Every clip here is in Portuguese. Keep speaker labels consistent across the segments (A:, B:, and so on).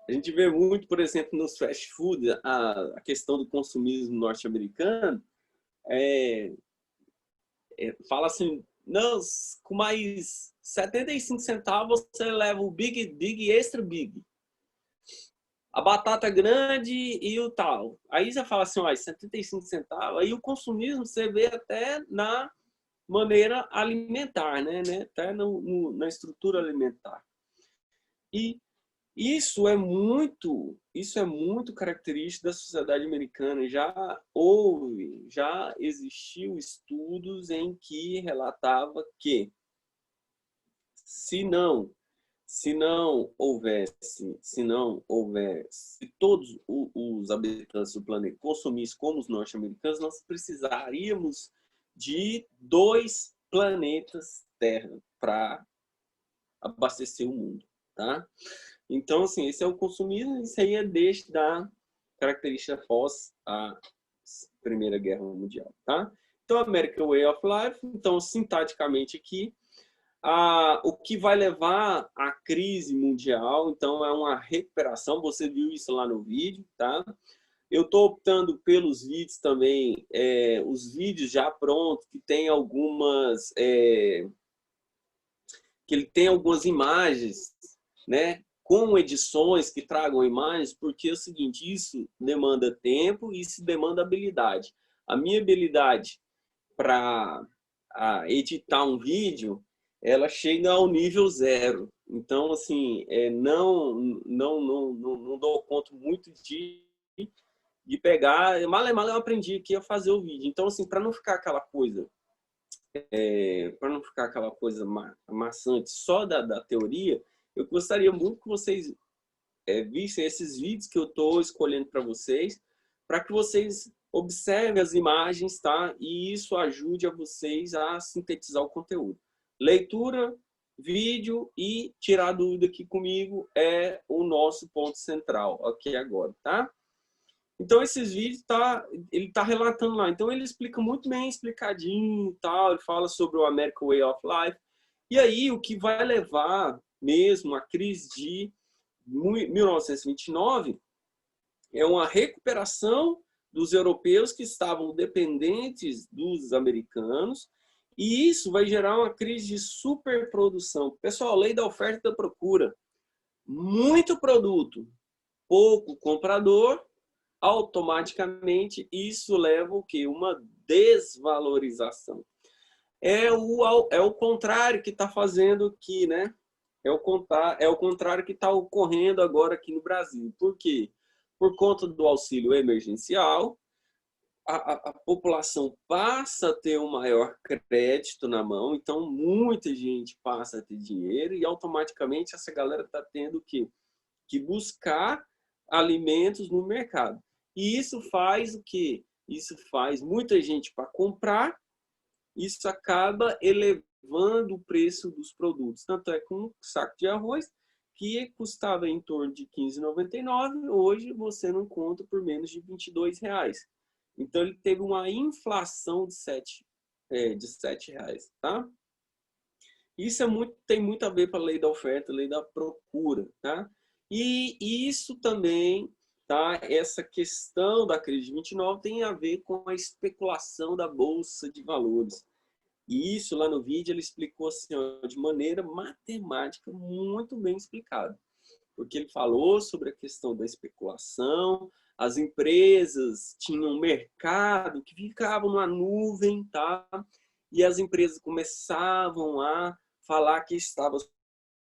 A: A gente vê muito, por exemplo, nos fast food, a questão do consumismo norte-americano, é, fala assim, não, com mais 75 centavos você leva o Big, Big Extra Big. A batata grande e o tal. Aí você fala assim, ó, 75 centavos. Aí o consumismo você vê até na maneira alimentar, né? Até na estrutura alimentar. E isso é muito característico da sociedade americana. Já existiu estudos em que relatava que se não se todos os habitantes do planeta consumissem como os norte-americanos, nós precisaríamos de 2 planetas Terra para abastecer o mundo, tá? Então, assim, esse é o consumismo, isso aí é desde da característica pós a Primeira Guerra Mundial, tá? Então, American Way of Life, então, sintaticamente aqui, o que vai levar à crise mundial, então, é uma recuperação, você viu isso lá no vídeo, tá? Eu estou optando pelos vídeos também, os vídeos já prontos, que tem algumas... que ele tem algumas imagens, né, com edições que tragam imagens, porque é o seguinte, isso demanda tempo e isso demanda habilidade. A minha habilidade para editar um vídeo, ela chega ao nível 0. Então, assim, não dou conta muito de pegar... Mal eu aprendi aqui a fazer o vídeo. Então, assim, para não ficar aquela coisa maçante só da teoria, eu gostaria muito que vocês vissem esses vídeos que eu estou escolhendo para que vocês observem as imagens, tá? E isso ajude a vocês a sintetizar o conteúdo. Leitura, vídeo e tirar dúvida aqui comigo é o nosso ponto central aqui agora, tá? Então, esses vídeos ele tá relatando lá. Então, ele explica muito bem explicadinho, tal. Ele fala sobre o American Way of Life. E aí, o que vai levar mesmo à crise de 1929 é uma recuperação dos europeus que estavam dependentes dos americanos. E isso vai gerar uma crise de superprodução. Pessoal, lei da oferta e da procura. Muito produto, pouco comprador. Automaticamente isso leva o quê? Uma desvalorização. É o contrário que está fazendo aqui, né? É o contrário que está ocorrendo agora aqui no Brasil. Por quê? Por conta do auxílio emergencial, a população passa a ter um maior crédito na mão, então muita gente passa a ter dinheiro e automaticamente essa galera está tendo que buscar alimentos no mercado. E isso faz o quê? Isso faz muita gente para comprar, isso acaba elevando o preço dos produtos. Tanto é que um saco de arroz que custava em torno de R$ 15,99, hoje você não encontra por menos de R$ 22,00. Então, ele teve uma inflação de R$ 7, tá? Isso tem muito a ver com a lei da oferta, a lei da procura, tá? E isso também, tá? Essa questão da crise de 29 tem a ver com a especulação da bolsa de valores. E isso lá no vídeo ele explicou assim, ó, de maneira matemática muito bem explicado. Porque ele falou sobre a questão da especulação, as empresas tinham um mercado que ficava numa nuvem, tá? E as empresas começavam a falar que estavam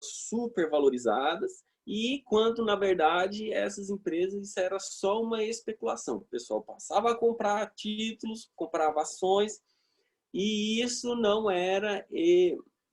A: supervalorizadas, e quando, na verdade, essas empresas, isso era só uma especulação. O pessoal passava a comprar títulos, comprava ações, e isso não era...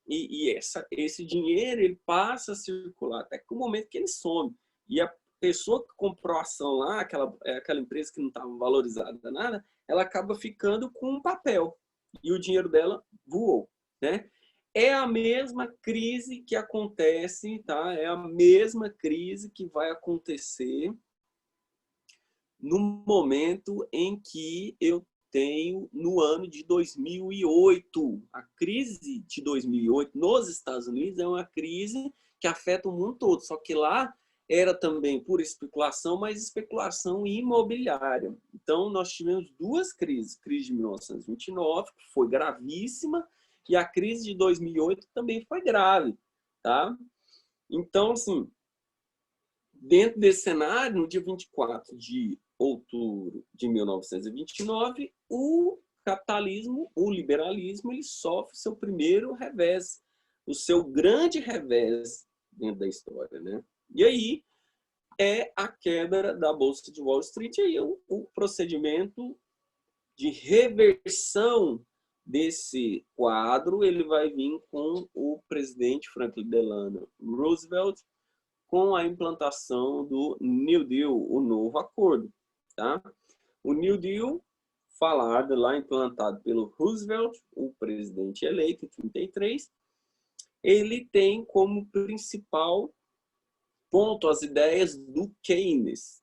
A: esse dinheiro ele passa a circular até que o momento que ele some. E a pessoa que comprou a ação lá, aquela empresa que não estava valorizada nada, ela acaba ficando com um papel. E o dinheiro dela voou, né? É a mesma crise que acontece, tá? É a mesma crise que vai acontecer no momento em que eu tenho no ano de 2008. A crise de 2008 nos Estados Unidos é uma crise que afeta o mundo todo, só que lá era também por especulação, mas especulação imobiliária. Então, nós tivemos duas crises. Crise de 1929, que foi gravíssima, e a crise de 2008 também foi grave. Tá? Então, assim, dentro desse cenário, no dia 24 de outubro de 1929, o capitalismo, o liberalismo, ele sofre seu primeiro revés, o seu grande revés dentro da história, né? E aí é a queda da Bolsa de Wall Street, e aí o procedimento de reversão desse quadro, ele vai vir com o presidente Franklin Delano Roosevelt, com a implantação do New Deal, o novo acordo. Tá? O New Deal, falado lá, implantado pelo Roosevelt, o presidente eleito em 1933, ele tem como principal ponto as ideias do Keynes,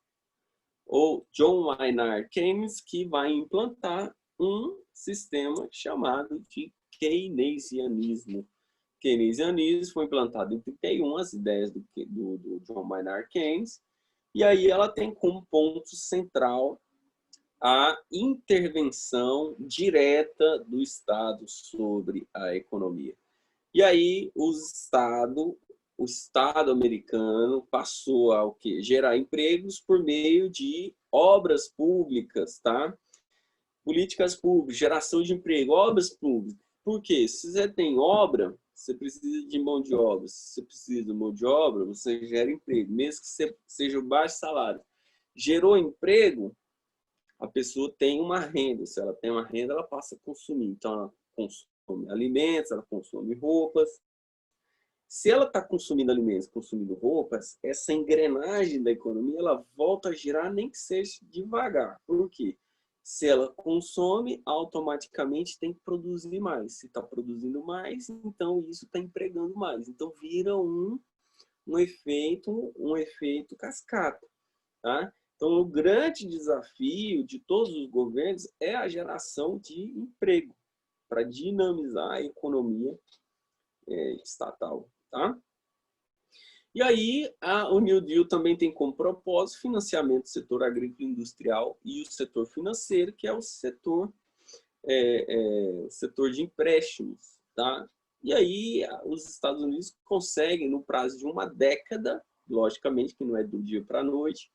A: ou John Maynard Keynes, que vai implantar um sistema chamado de keynesianismo. Keynesianismo foi implantado em 1931, as ideias do John Maynard Keynes, e aí ela tem como ponto central a intervenção direta do Estado sobre a economia. E aí o Estado americano passou a o quê? Gerar empregos por meio de obras públicas, tá? Políticas públicas, geração de emprego, obras públicas. Por quê? Se você tem obra, você precisa de mão de obra. Se você precisa de mão de obra, você gera emprego, mesmo que você seja baixo salário. Gerou emprego, a pessoa tem uma renda. Se ela tem uma renda, ela passa a consumir. Então, ela consome alimentos, ela consome roupas. Se ela está consumindo alimentos, consumindo roupas, essa engrenagem da economia, ela volta a girar, nem que seja devagar. Por quê? Se ela consome, automaticamente tem que produzir mais. Se está produzindo mais, então isso está empregando mais. Então vira um efeito cascata. Tá? Então o grande desafio de todos os governos é a geração de emprego para dinamizar a economia estatal. Tá? E aí, o New Deal também tem como propósito financiamento do setor agrícola e industrial e o setor financeiro, que é o setor de empréstimos. Tá? E aí, os Estados Unidos conseguem, no prazo de uma década, logicamente que não é do dia para a noite,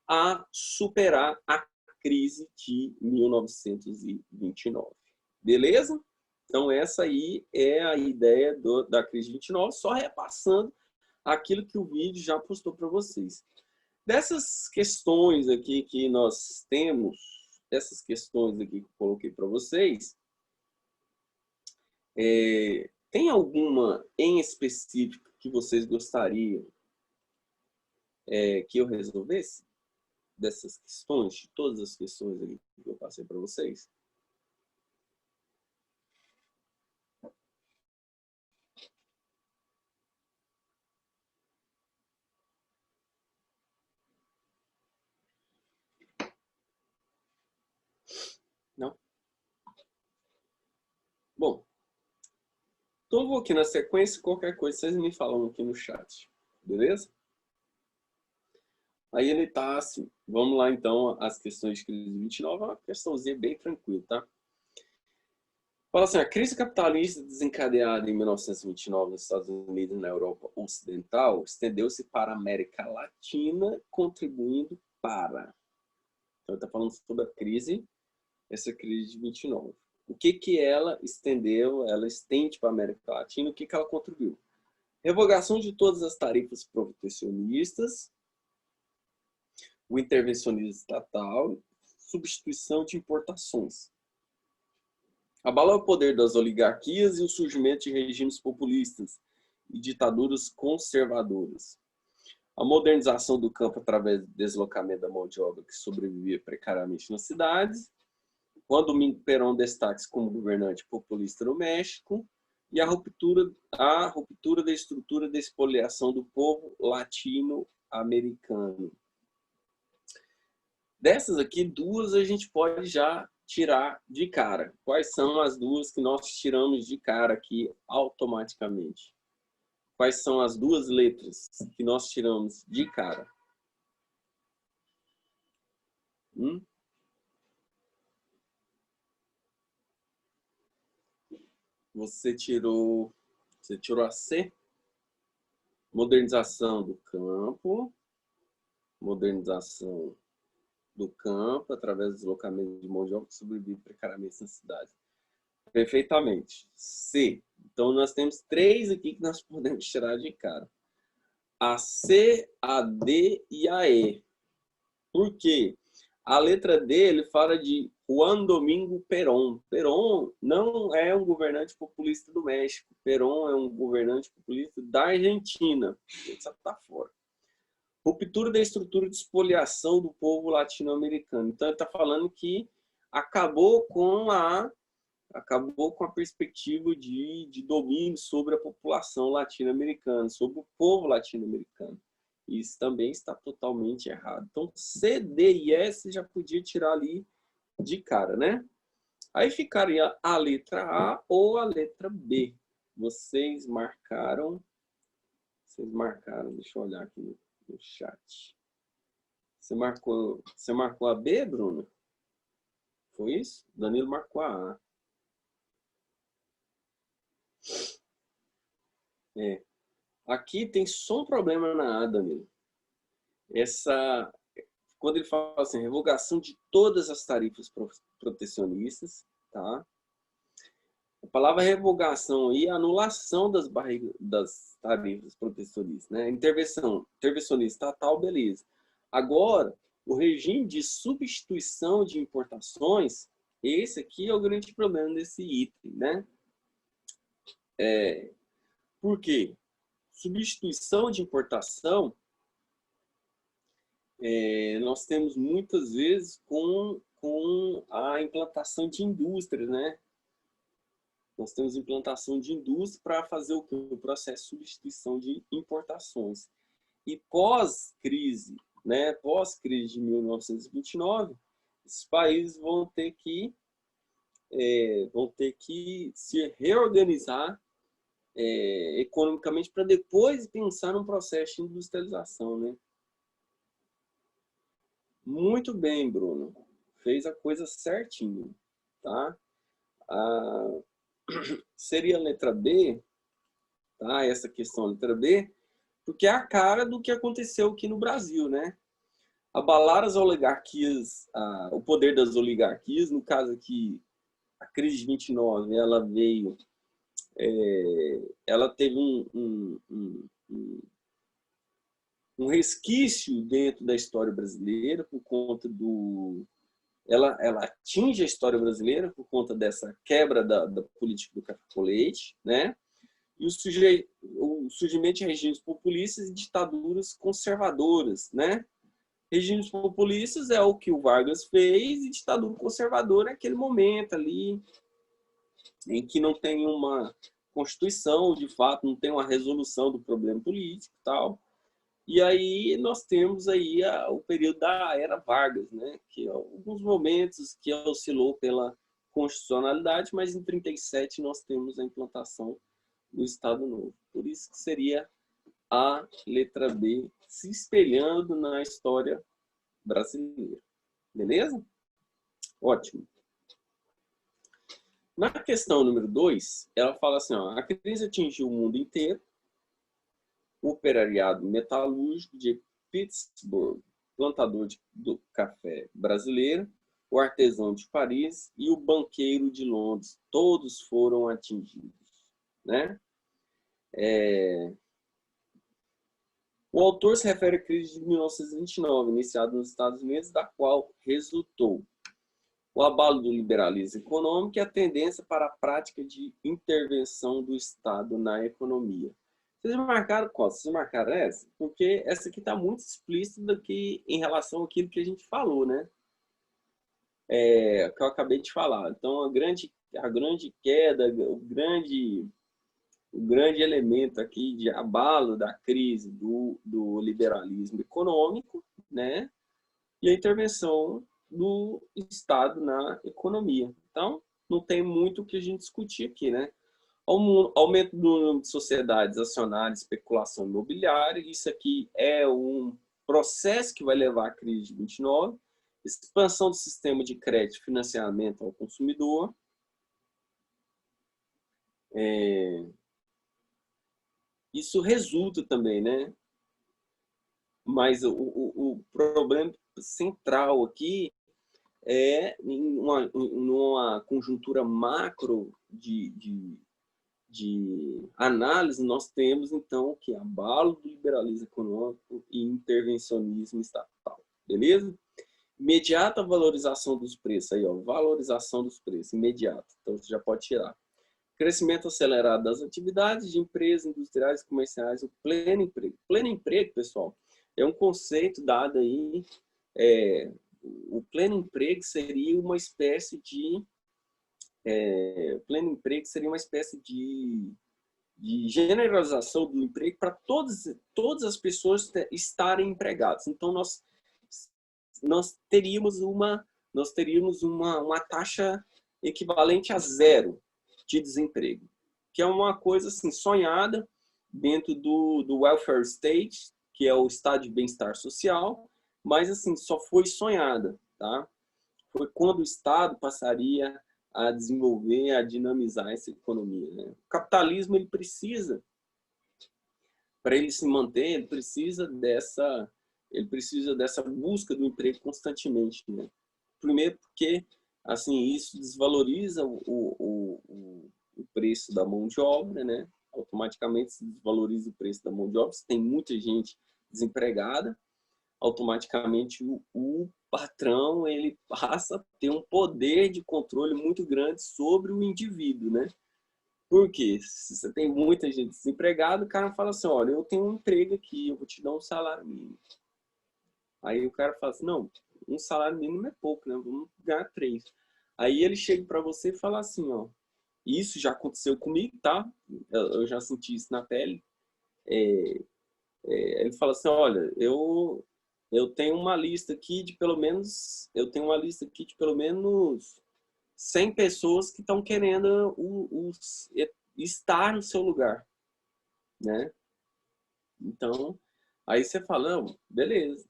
A: a superar a crise de 1929. Beleza? Então, essa aí é a ideia da crise de 29, só repassando aquilo que o vídeo já postou para vocês. Dessas questões aqui que nós temos, essas questões aqui que eu coloquei para vocês, tem alguma em específico que vocês gostariam que eu resolvesse? Dessas questões, de todas as questões aqui que eu passei para vocês? Não? Bom, então eu vou aqui na sequência, qualquer coisa vocês me falam aqui no chat, beleza? Aí ele tá assim, vamos lá então, as questões de crise de 29, é uma questãozinha bem tranquila, tá? Fala assim, a crise capitalista desencadeada em 1929 nos Estados Unidos e na Europa Ocidental estendeu-se para a América Latina, contribuindo para... Então, ele está falando sobre a crise, essa crise de 29. O que ela estendeu, ela estende para a América Latina, o que ela contribuiu? Revogação de todas as tarifas protecionistas, o intervencionismo estatal, substituição de importações. Abalou o poder das oligarquias e o surgimento de regimes populistas e ditaduras conservadoras. A modernização do campo através do deslocamento da mão de obra que sobrevivia precariamente nas cidades, quando Perón destaca-se como governante populista no México, e a ruptura da estrutura de expoliação do povo latino-americano. Dessas aqui, duas a gente pode já tirar de cara. Quais são as duas que nós tiramos de cara aqui automaticamente? Quais são as duas letras que nós tiramos de cara? Você tirou a C? Modernização do campo. Modernização do campo através do deslocamento de mão de obra que sobrevive precariamente na cidade. Perfeitamente. C. Então, nós temos 3 aqui que nós podemos tirar de cara. A C, a D e a E. Por quê? A letra D, ele fala de Juan Domingo Perón. Perón não é um governante populista do México. Perón é um governante populista da Argentina. Ele só está fora. Ruptura da estrutura de expoliação do povo latino-americano. Então, ele está falando que acabou com a perspectiva de domínio sobre a população latino-americana, sobre o povo latino-americano. Isso também está totalmente errado. Então, C, D e S já podia tirar ali de cara, né? Aí ficaria a letra A ou a letra B. Vocês marcaram, deixa eu olhar aqui no chat. Você marcou a B, Bruno? Foi isso? Danilo marcou a A. Aqui tem só um problema na A, Danilo. Quando ele fala assim, revogação de todas as tarifas protecionistas, tá? A palavra revogação aí é anulação das tarifas protecionistas, né? Intervencionista estatal, beleza. Agora, o regime de substituição de importações, esse aqui é o grande problema desse item, né? Por quê? Substituição de importação, nós temos muitas vezes com a implantação de indústrias, né? Nós temos implantação de indústria para fazer o processo de substituição de importações. E pós-crise, né? Pós-crise de 1929, esses países vão ter que se reorganizar economicamente para depois pensar num processo de industrialização, né? Muito bem, Bruno. Fez a coisa certinho, tá? Seria a letra B, tá? Essa questão, a letra B, porque é a cara do que aconteceu aqui no Brasil, né? Abalar as oligarquias, o poder das oligarquias, no caso aqui, a crise de 29, ela veio, ela teve um resquício dentro da história brasileira por conta ela atinge a história brasileira por conta dessa quebra da política do café com leite, né? E o surgimento de regimes populistas e ditaduras conservadoras, né? Regimes populistas é o que o Vargas fez e ditadura conservadora é aquele momento ali em que não tem uma constituição, de fato, não tem uma resolução do problema político e tal. E aí nós temos aí o período da era Vargas, né? Que alguns momentos que oscilou pela constitucionalidade, mas em 37 nós temos a implantação do Estado Novo. Por isso que seria a letra B, se espelhando na história brasileira. Beleza? Ótimo. Na questão número 2, ela fala assim, ó, a crise atingiu o mundo inteiro, o operariado metalúrgico de Pittsburgh, plantador do café brasileiro, o artesão de Paris e o banqueiro de Londres, todos foram atingidos, né? O autor se refere à crise de 1929, iniciada nos Estados Unidos, da qual resultou o abalo do liberalismo econômico e a tendência para a prática de intervenção do Estado na economia. Vocês marcaram qual? Vocês marcaram essa? Porque essa aqui está muito explícita em relação àquilo que a gente falou, né? Que eu acabei de falar. Então, a grande queda, o grande elemento aqui de abalo da crise do liberalismo econômico, né? E a intervenção do Estado na economia. Então, não tem muito o que a gente discutir aqui, né? Aumento do número de sociedades acionárias, especulação imobiliária. Isso aqui é um processo que vai levar à crise de 29. Expansão do sistema de crédito e financiamento ao consumidor. Isso resulta também, né? Mas o problema central aqui é numa conjuntura macro de análise, nós temos, então, que abalo do liberalismo econômico e intervencionismo estatal. Beleza? Imediata valorização dos preços. Aí, ó, valorização dos preços, imediata. Então, você já pode tirar. Crescimento acelerado das atividades de empresas industriais e comerciais, o pleno emprego. Pleno emprego, pessoal, é um conceito dado aí. O pleno emprego seria uma espécie de generalização do emprego para todas as pessoas estarem empregadas. Então, nós teríamos uma taxa equivalente a 0 de desemprego, que é uma coisa assim, sonhada dentro do welfare state, que é o estado de bem-estar social, mas assim, só foi sonhada, tá? Foi quando o Estado passaria a desenvolver, a dinamizar essa economia, né? O capitalismo, ele precisa, para ele se manter, ele precisa dessa busca do emprego constantemente, né? Primeiro porque, assim, isso desvaloriza o preço da mão de obra, né? Automaticamente se desvaloriza o preço da mão de obra, se tem muita gente desempregada, automaticamente o patrão, ele passa a ter um poder de controle muito grande sobre o indivíduo, né? Porque se você tem muita gente desempregada, o cara fala assim, olha, eu tenho um emprego aqui, eu vou te dar um salário mínimo. Aí o cara fala assim, não, um salário mínimo é pouco, né? Vamos ganhar 3. Aí ele chega para você e fala assim, ó, isso já aconteceu comigo, tá? Eu já senti isso na pele. Ele fala assim, olha, eu tenho uma lista aqui de pelo menos 100 pessoas que estão querendo estar no seu lugar, né? Então, aí você fala, não, beleza.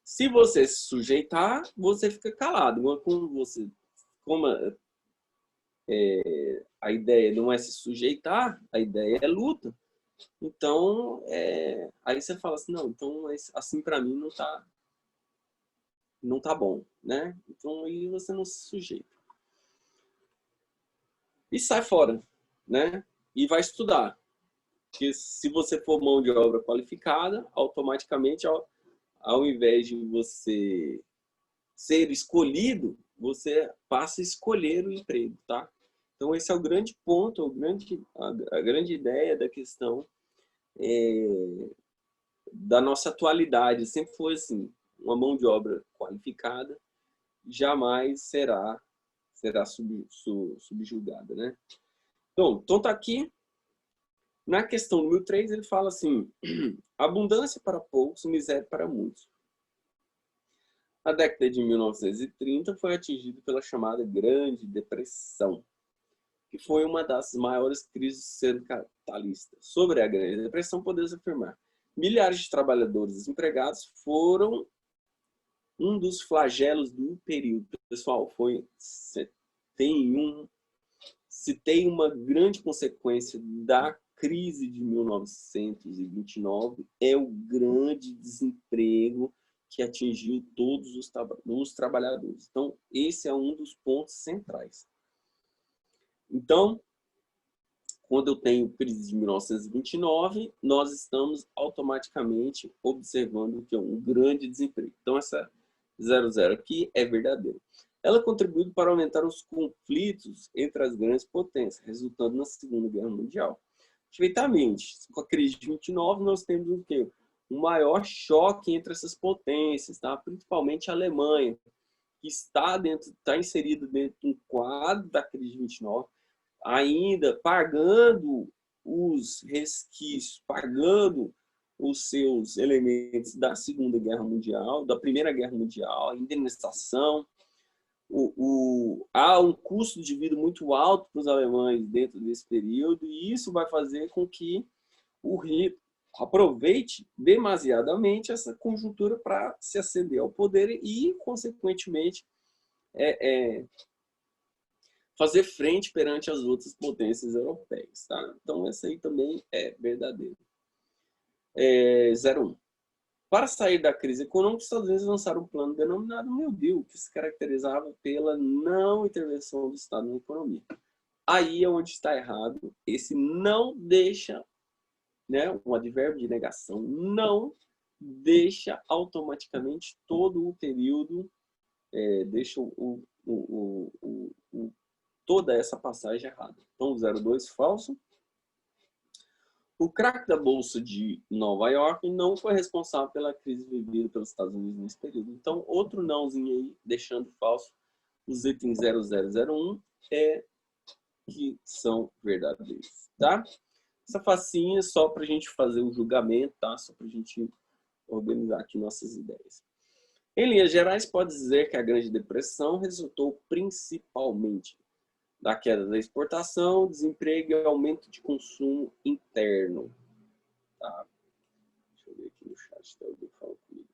A: Se você se sujeitar, você fica calado. Como a ideia não é se sujeitar, a ideia é luta. Então, aí você fala assim, não, então assim para mim não tá bom, né? Então aí você não se sujeita. E sai fora, né? E vai estudar. Porque se você for mão de obra qualificada, automaticamente, ao invés de você ser escolhido, você passa a escolher o emprego, tá? Então esse é o grande ponto, a grande ideia da questão da nossa atualidade. Sempre foi assim, uma mão de obra qualificada jamais será subjugada, né? Então tá aqui. Na questão número 3, ele fala assim, abundância para poucos, miséria para muitos. A década de 1930 foi atingida pela chamada Grande Depressão, que foi uma das maiores crises do sistema capitalista. Sobre a Grande Depressão, podemos afirmar, milhares de trabalhadores desempregados foram um dos flagelos do período. Pessoal, se tem uma grande consequência da crise de 1929, é o grande desemprego que atingiu todos os trabalhadores. Então, esse é um dos pontos centrais. Então, quando eu tenho crise de 1929, nós estamos automaticamente observando que é um grande desemprego. Então, essa 00 aqui é verdadeira. Ela contribuiu para aumentar os conflitos entre as grandes potências, resultando na Segunda Guerra Mundial. Perfeitamente. Com a crise de 29, nós temos o quê? Um maior choque entre essas potências, tá? Principalmente a Alemanha, que está inserido dentro do quadro da crise de 29, ainda pagando os resquícios, pagando os seus elementos da Segunda Guerra Mundial, da Primeira Guerra Mundial, a indenização, há um custo de vida muito alto para os alemães dentro desse período, e isso vai fazer com que o Hitler aproveite demasiadamente essa conjuntura para se aceder ao poder e, consequentemente, fazer frente perante as outras potências europeias. Tá? Então, essa aí também é verdadeira. 01. Para sair da crise econômica, os Estados Unidos lançaram um plano denominado New Deal, que se caracterizava pela não intervenção do Estado na economia. Aí é onde está errado. Esse não deixa, né, um advérbio de negação, não deixa automaticamente todo o período, deixa toda essa passagem errada. Então, 02 falso. O crack da Bolsa de Nova York não foi responsável pela crise vivida pelos Estados Unidos nesse período. Então, outro nãozinho aí, deixando falso, os itens 0001 que são verdadeiros, tá? Essa facinha é só para a gente fazer o julgamento, tá? Só para a gente organizar aqui nossas ideias. Em linhas gerais, pode dizer que a Grande Depressão resultou principalmente da queda da exportação, desemprego e aumento de consumo interno. Tá? Deixa eu ver aqui no chat, tá alguém falando comigo.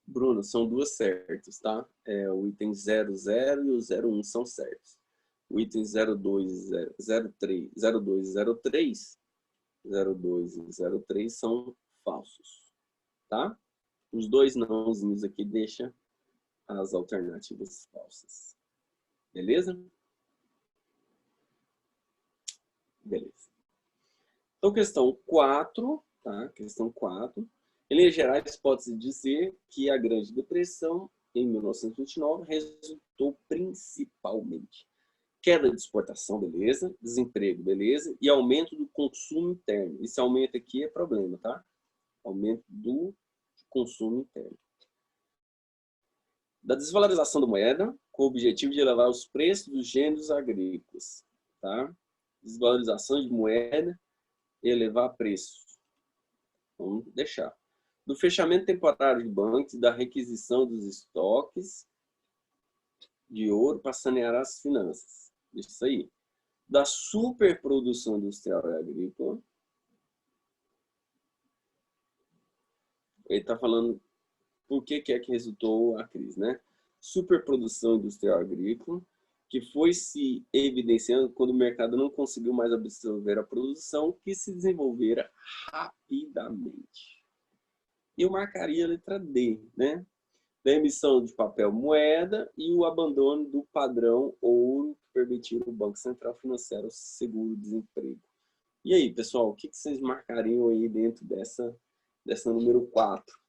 A: Bruno, são duas certas, tá? O item 00 e o 01 são certos. O item 02 e 03 são falsos, tá? Os dois nãozinhos aqui deixam as alternativas falsas. Beleza? Beleza. Então, questão 4, tá? Questão 4. Em linhas gerais, pode-se dizer que a Grande Depressão, em 1929, resultou principalmente queda de exportação, beleza? Desemprego, beleza? E aumento do consumo interno. Esse aumento aqui é problema, tá? Aumento do consumo interno. Da desvalorização da moeda, com o objetivo de elevar os preços dos gêneros agrícolas, tá? Desvalorização de moeda e elevar preços. Vamos deixar. Do fechamento temporário de bancos e da requisição dos estoques de ouro para sanear as finanças. Isso aí. Da superprodução industrial e agrícola. Ele está falando por que é que resultou a crise, né? Superprodução industrial e agrícola, que foi se evidenciando quando o mercado não conseguiu mais absorver a produção, que se desenvolvera rapidamente. E eu marcaria a letra D, né? Da emissão de papel moeda e o abandono do padrão ouro que permitiram o Banco Central financiar o seguro-desemprego. E aí, pessoal, o que vocês marcariam aí dentro dessa número 4?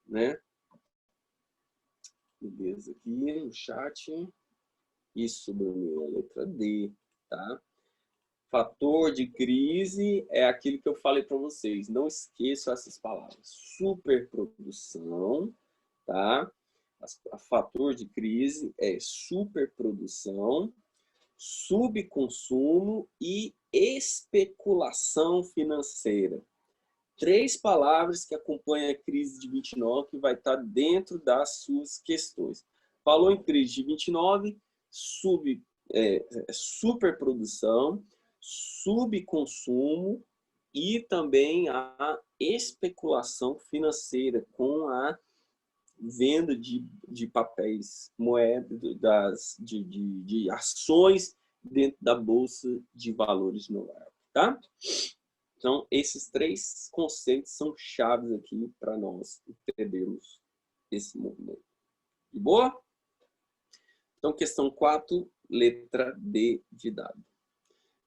A: Né? Beleza, aqui no chat. Isso, Bruno, a letra D, tá? Fator de crise é aquilo que eu falei para vocês. Não esqueçam essas palavras. Superprodução, tá? A fator de crise é superprodução, subconsumo e especulação financeira. 3 palavras que acompanham a crise de 29 que vai estar dentro das suas questões. Falou em crise de 29, superprodução, subconsumo e também a especulação financeira com a venda de papéis, moedas, de ações dentro da Bolsa de Valores de Nova York, tá? Então, esses 3 conceitos são chaves aqui para nós entendermos esse movimento. De boa? Então, questão 4, letra D de dado.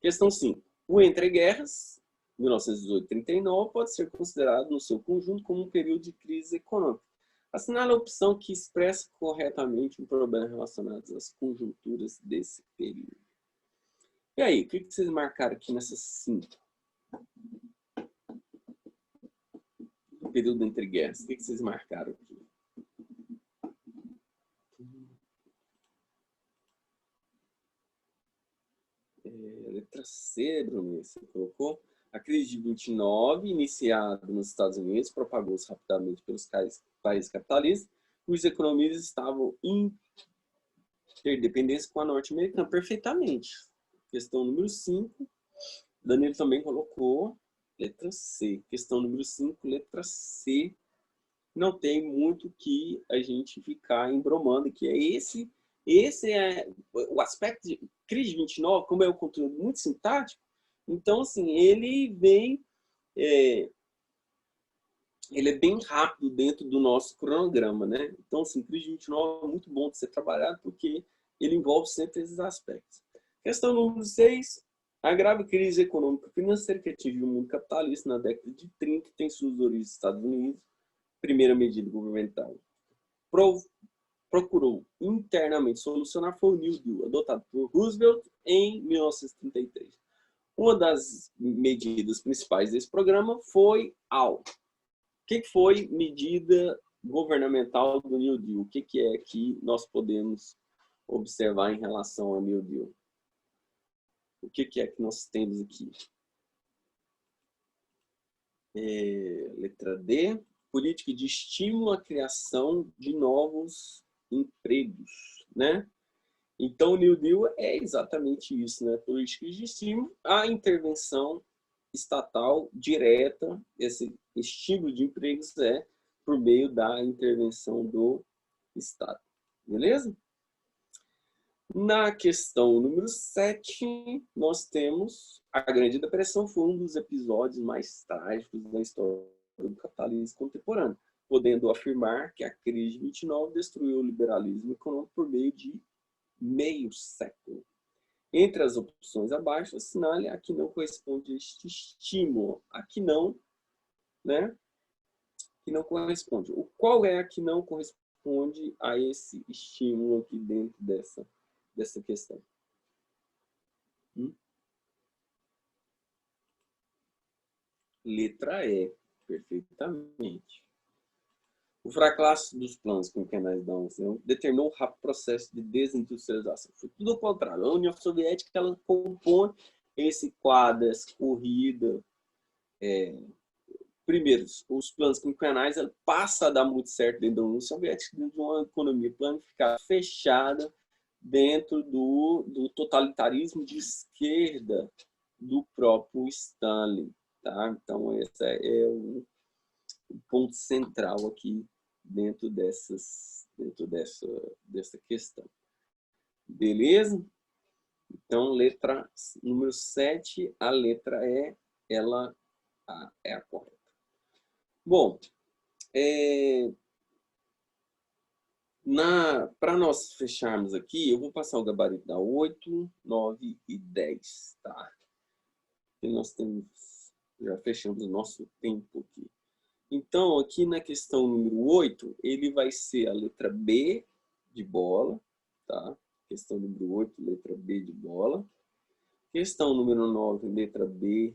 A: Questão 5. O entreguerras, 1918-39, pode ser considerado no seu conjunto como um período de crise econômica. Assinale a opção que expressa corretamente um problema relacionado às conjunturas desse período. E aí, o que vocês marcaram aqui nessas 5? O período entre guerras. O que vocês marcaram aqui? Letra C, Bruno, você colocou. A crise de 29, iniciada nos Estados Unidos, propagou-se rapidamente pelos países capitalistas, cujas economias estavam em interdependência com a norte-americana. Perfeitamente. Questão número 5. Danilo também colocou letra C. Questão número 5, letra C. Não tem muito que a gente ficar embromando, que é esse é o aspecto de crise 29, como é um conteúdo muito sintático, então, assim, ele vem, ele é bem rápido dentro do nosso cronograma, né? Então, assim, crise 29 é muito bom de ser trabalhado, porque ele envolve sempre esses aspectos. Questão número 6, a grave crise econômica financeira que atingiu o mundo capitalista na década de 30 tem suas origens nos Estados Unidos. Primeira medida governamental procurou internamente solucionar foi o New Deal, adotado por Roosevelt em 1933. Uma das medidas principais desse programa foi o que foi medida governamental do New Deal? O que é que nós podemos observar em relação ao New Deal? O que é que nós temos aqui? Letra D. Política de estímulo à criação de novos empregos, né? Então, o New Deal é exatamente isso, né? Política de estímulo à intervenção estatal direta, esse estímulo de empregos é por meio da intervenção do Estado. Beleza? Na questão número 7, nós temos a Grande Depressão, foi um dos episódios mais trágicos da história do capitalismo contemporâneo, podendo afirmar que a crise de 29 destruiu o liberalismo econômico por meio de meio século. Entre as opções abaixo, assinale a que não corresponde a este estímulo. A que não, né? Que não corresponde. Qual é a que não corresponde a esse estímulo aqui dentro dessa questão? Letra E, perfeitamente. O fracasso dos planos quinquenais da ONU determinou um rápido processo de desindustrialização. Foi tudo ao contrário. A União Soviética ela compõe esse quadro, essa corrida. Primeiro, os planos quinquenais passam a dar muito certo dentro da União Soviética, dentro de uma economia planificada, fechada, dentro do totalitarismo de esquerda do próprio Stalin. Tá? Então, esse é o ponto central aqui dentro dessa questão. Beleza? Então, letra número 7, a letra E, ela é a correta. Bom, para nós fecharmos aqui, eu vou passar o gabarito da 8, 9 e 10, tá? E nós já fechamos o nosso tempo aqui. Então, aqui na questão número 8, ele vai ser a letra B de bola, tá? Questão número 8, letra B de bola. Questão número 9, letra B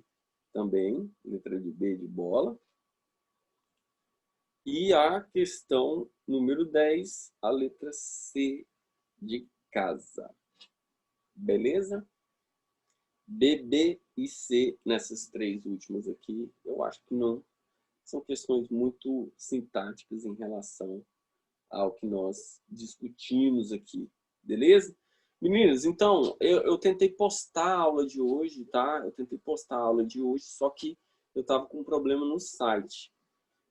A: também, letra de B de bola. E a questão número 10, a letra C de casa. Beleza? B, B e C nessas três últimas aqui, eu acho que não são questões muito sintáticas em relação ao que nós discutimos aqui, beleza? Meninas, então, eu tentei postar a aula de hoje, tá? Eu tentei postar a aula de hoje, só que eu estava com um problema no site.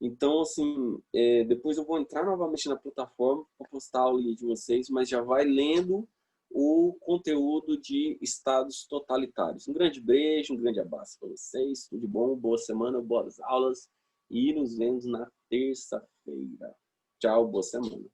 A: Então, assim, depois eu vou entrar novamente na plataforma para postar a aula de vocês, mas já vai lendo o conteúdo de estados totalitários. Um grande beijo, um grande abraço para vocês, tudo de bom, boa semana, boas aulas e nos vemos na terça-feira. Tchau, boa semana.